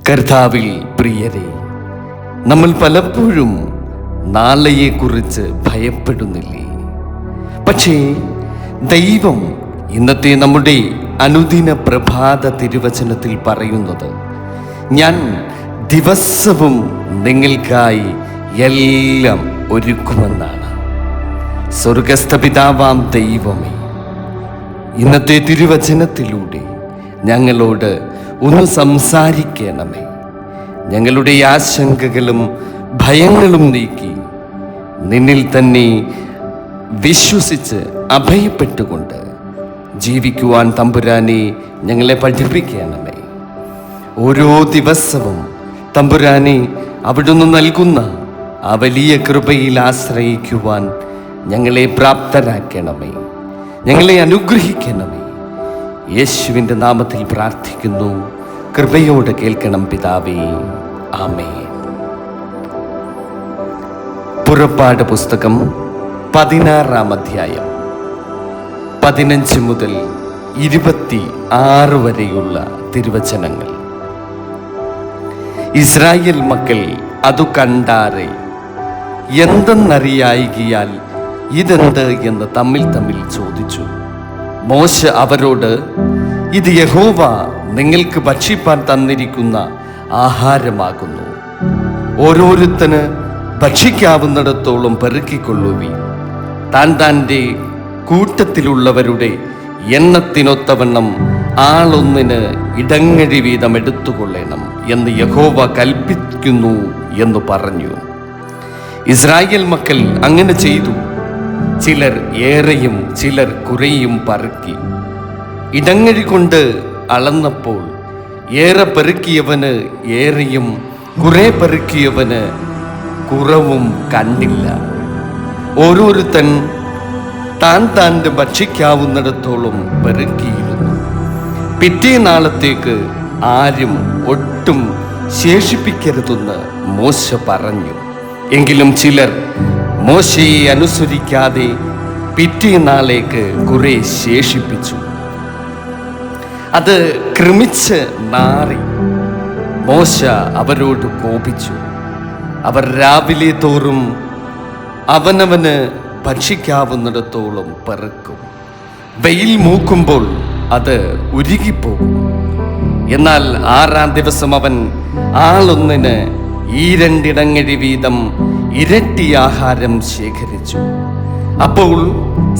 കർത്താവിൽ പ്രിയരെ, നമ്മൾ പലപ്പോഴും നാളെയെക്കുറിച്ച് ഭയപ്പെടുന്നില്ലേ? പക്ഷേ ദൈവം ഇന്നത്തെ നമ്മുടെ അനുദിന പ്രഭാത തിരുവചനത്തിൽ പറയുന്നത്, ഞാൻ ദിവസവും നിങ്ങൾക്കായി എല്ലാം ഒരുക്കുമെന്നാണ്. സ്വർഗസ്ഥ പിതാവാം ദൈവമേ, ഇന്നത്തെ തിരുവചനത്തിലൂടെ ഞങ്ങളോട് ഒന്ന് സംസാരിക്കണമേ. ഞങ്ങളുടെ ആശങ്കകളും ഭയങ്ങളും നീക്കി നിന്നിൽ തന്നെ വിശ്വസിച്ച് അഭയപ്പെട്ടുകൊണ്ട് ജീവിക്കുവാൻ തമ്പുരാനെ ഞങ്ങളെ പഠിപ്പിക്കണമേ. ഓരോ ദിവസവും തമ്പുരാനെ അവിടുന്ന് നൽകുന്ന ആ വലിയ കൃപയിൽ ആശ്രയിക്കുവാൻ ഞങ്ങളെ പ്രാപ്തരാക്കണമേ. ഞങ്ങളെ അനുഗ്രഹിക്കണമേ. യേശുവിൻ്റെ നാമത്തിൽ പ്രാർത്ഥിക്കുന്നു. കൃപയോടെ കേൾക്കണം പിതാവേ. ആമേൻ. പുറപ്പാട് പുസ്തകം 16-ാം അധ്യായം 15 മുതൽ 26 വരെയുള്ള തിരുവചനങ്ങൾ. ഇസ്രായേൽ മക്കൾ അതു കണ്ടാറെ എന്തെന്നറിയായികയാൽ ഇതെന്ത് എന്ന് തമ്മിൽ ചോദിച്ചു. മോശ അവരോട്, ഇത് യഹോവ നിങ്ങൾക്ക് ഭക്ഷിപ്പാൻ തന്നിരിക്കുന്ന ആഹാരമാകുന്നു. ഓരോരുത്തന് ഭക്ഷിക്കാവുന്നിടത്തോളം പെറുക്കിക്കൊള്ളുവീൻ. താൻ്റെ കൂട്ടത്തിലുള്ളവരുടെ എണ്ണത്തിനൊത്തവണ്ണം ആളൊന്നിന് ഇടങ്ങഴി വീതം എടുത്തുകൊള്ളണം എന്ന് യഹോവ കൽപ്പിക്കുന്നു എന്ന് പറഞ്ഞു. ഇസ്രായേൽ മക്കൾ അങ്ങനെ ചെയ്തു. ചിലർ ഏറെയും ചിലർ കുറേയും പെറുക്കി. ഇടങ്ങഴി കൊണ്ട് അളന്നപ്പോൾ ഏറെ പെറുക്കിയവന് ഏറെയും കുറെ പെറുക്കിയവന് കുറവും കണ്ടില്ല. ഓരോരുത്തൻ താൻ്റെ ഭക്ഷിക്കാവുന്നിടത്തോളം പെറുക്കിയിരുന്നു. പിറ്റേ നാളത്തേക്ക് ആരും ഒട്ടും ശേഷിപ്പിക്കരുതെന്ന് മോശ പറഞ്ഞു. എങ്കിലും ചിലർ മോശയെ അനുസരിക്കാതെ പിറ്റേ നാളേക്ക് കുറെ ശേഷിപ്പിച്ചു. അത് കൃമിച്ച് നാറി. മോശ അവരോട് കോപിച്ചു. അവർ രാവിലെ തോറും അവനവന് ഭക്ഷിക്കാവുന്നിടത്തോളം പെറുക്കും. വെയിൽ മൂക്കുമ്പോൾ അത് ഉരുകിപ്പോകും. എന്നാൽ 6-ാം ദിവസം അവൻ ആളൊന്നിന് 2 ഇടങ്ങഴി വീതം ഇരട്ടി ആഹാരം ശേഖരിച്ചു. അപ്പോൾ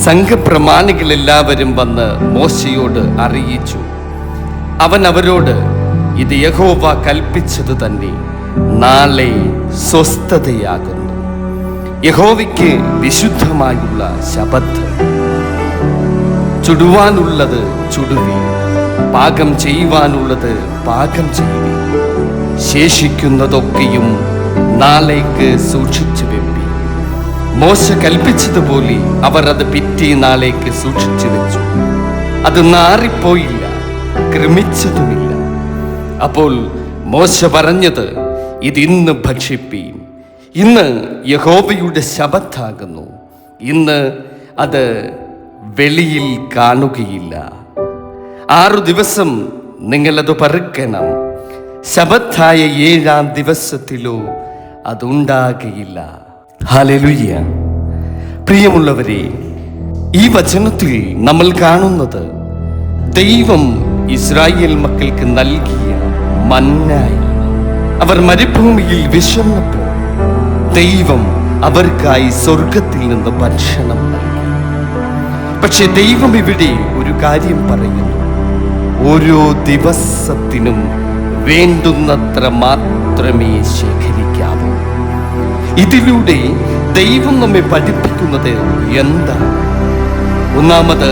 സംഘപ്രമാണികളെല്ലാവരും വന്ന് മോശയോട് അറിയിച്ചു. അവൻ അവരോട്, ഇത് യഹോവ കൽപ്പിച്ചത് തന്നെ. നാളെ സ്വസ്ഥതയാകുന്നു. യഹോവയ്ക്ക് വിശുദ്ധമായുള്ള ശബത്ത്. ചുടുവാനുള്ളത് ചുടുവീൻ, പാകം ചെയ്യുവാനുള്ളത് പാകം ചെയ്യുവീൻ. ശേഷിക്കുന്നതൊക്കെയും നാളേക്ക് സൂക്ഷിച്ചു വെപ്പി. മോശ കൽപ്പിച്ചതുപോലെ അവർ അത് പിറ്റേ നാളേക്ക് സൂക്ഷിച്ചു വെച്ചു. അത് നാറിപ്പോയില്ല, കൃമിച്ചതുമില്ല. അപ്പോൾ മോശ പറഞ്ഞത്, ഇത് ഇന്ന് ഭക്ഷിപ്പീൻ. ഇന്ന് യഹോവയുടെ ശബത്താകുന്നു. ഇന്ന് അത് വെളിയിൽ കാണുകയില്ല. 6 ദിവസം നിങ്ങളത് പെറുക്കണം. ശബത്തായ 7-ാം ദിവസത്തിലോ അതുണ്ടാകയില്ല. ഹല്ലേലൂയ. പ്രിയമുള്ളവരെ, ഈ വചനത്തിൽ നമ്മൾ കാണുന്നത് ദൈവം ഇസ്രായേൽ മക്കൾക്ക് നൽകിയ മന്നായി. അവർ മരുഭൂമിയിൽ വിശന്നപ്പോൾ ദൈവം അവർക്കായി സ്വർഗത്തിൽ നിന്ന് ഭക്ഷണം നൽകി. പക്ഷെ ദൈവം ഇവിടെ ഒരു കാര്യം പറയുന്നു, ഓരോ ദിവസത്തിനും വേണ്ടുന്നത്ര മാത്രമേ ശേഖരിക്കാവൂ. ഇതിലൂടെ ദൈവം നമ്മെ പഠിപ്പിക്കുന്നത് എന്താണ്? ഒന്നാമത്,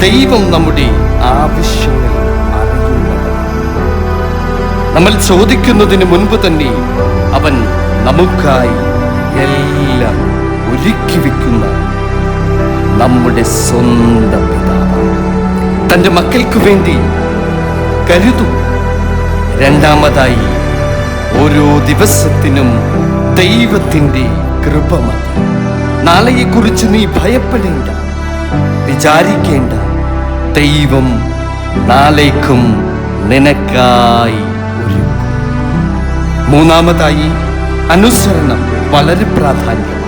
ദൈവം നമ്മുടെ ആവശ്യങ്ങൾ അറിയുന്നവൻ. നമ്മൾ ചോദിക്കുന്നതിന് മുൻപ് തന്നെ അവൻ നമുക്കായി എല്ലാം ഒരുക്കി വെക്കുന്ന നമ്മുടെ സ്വന്തം പിതാവാണ്. തൻ്റെ മക്കൾക്ക് വേണ്ടി കരുതും. രണ്ടാമതായി, ഓരോ ദിവസത്തിനും ദൈവത്തിൻ്റെ കൃപ മതി. നാളെയെക്കുറിച്ച് നീ ഭയപ്പെടേണ്ട, വിചാരിക്കേണ്ട. ദൈവം നാളേക്കും നിനക്കായി ഒരുക്കും. മൂന്നാമതായി, അനുസരണം വളരെ പ്രാധാന്യമാണ്.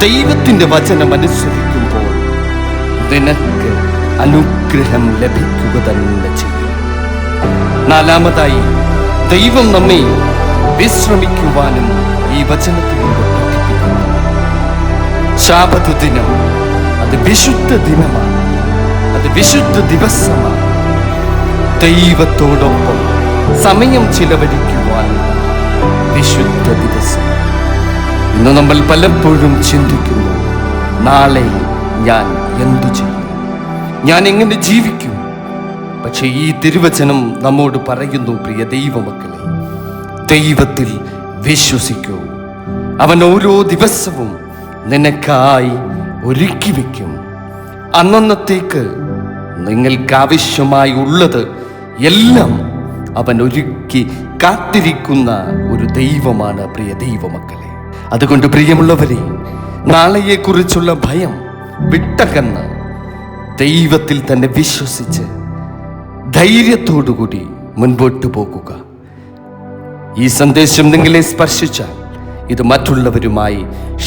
ദൈവത്തിന്റെ വചനം അനുസരിക്കുമ്പോൾ നിനക്ക് അനുഗ്രഹം ലഭിക്കുക തന്നെ ചെയ്യും. നാലാമതായി, ദൈവം നമ്മെ വിശ്രമിക്കുവാനും ഈ വചനത്തിലൂടെ പഠിപ്പിക്കുന്നു. ശാബത്ത് ദിനം അത് വിശുദ്ധ ദിനമാണ്, അത് വിശുദ്ധ ദിവസമാണ്. ദൈവത്തോടൊപ്പം സമയം ചിലവഴിക്കുവാനുള്ള വിശുദ്ധ ദിവസം. ഇന്ന് നമ്മൾ പലപ്പോഴും ചിന്തിക്കുന്നു, നാളെ ഞാൻ എന്തു ചെയ്യും, ഞാൻ എങ്ങനെ ജീവിക്കും? പക്ഷെ ഈ തിരുവചനം നമ്മോട് പറയുന്നു, പ്രിയ ദൈവമക്കളെ, ദൈവത്തിൽ വിശ്വസിക്കൂ. അവൻ ഓരോ ദിവസവും നിനക്കായി ഒരുക്കി വയ്ക്കും. അന്നന്നത്തേക്ക് നിങ്ങൾക്കാവശ്യമായി ഉള്ളത് എല്ലാം അവൻ ഒരുക്കി കാത്തിരിക്കുന്ന ഒരു ദൈവമാണ് പ്രിയ ദൈവമക്കളെ. അതുകൊണ്ട് പ്രിയമുള്ളവരെ, നാളെയെക്കുറിച്ചുള്ള ഭയം വിട്ടകന്ന് ദൈവത്തിൽ തന്നെ വിശ്വസിച്ച് ധൈര്യത്തോടുകൂടി മുൻപോട്ട് പോകുക. ഈ സന്ദേശം നിങ്ങളെ സ്പർശിച്ചാൽ ഇത് മറ്റുള്ളവരുമായി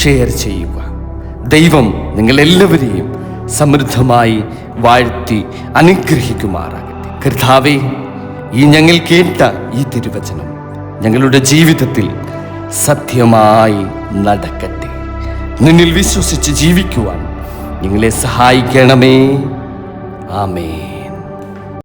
ഷെയർ ചെയ്യുക. ദൈവം നിങ്ങളെല്ലാവരെയും സമൃദ്ധമായി വാഴ്ത്തി അനുഗ്രഹിക്കുമാറാകട്ടെ. കർത്താവേ, ഈ ഞങ്ങൾ കേട്ട ഈ തിരുവചനം ഞങ്ങളുടെ ജീവിതത്തിൽ സത്യമായി നടക്കട്ടെ. നിന്നിൽ വിശ്വസിച്ച് ജീവിക്കുവാൻ ഞങ്ങളെ സഹായിക്കണമേ. ആമേൻ.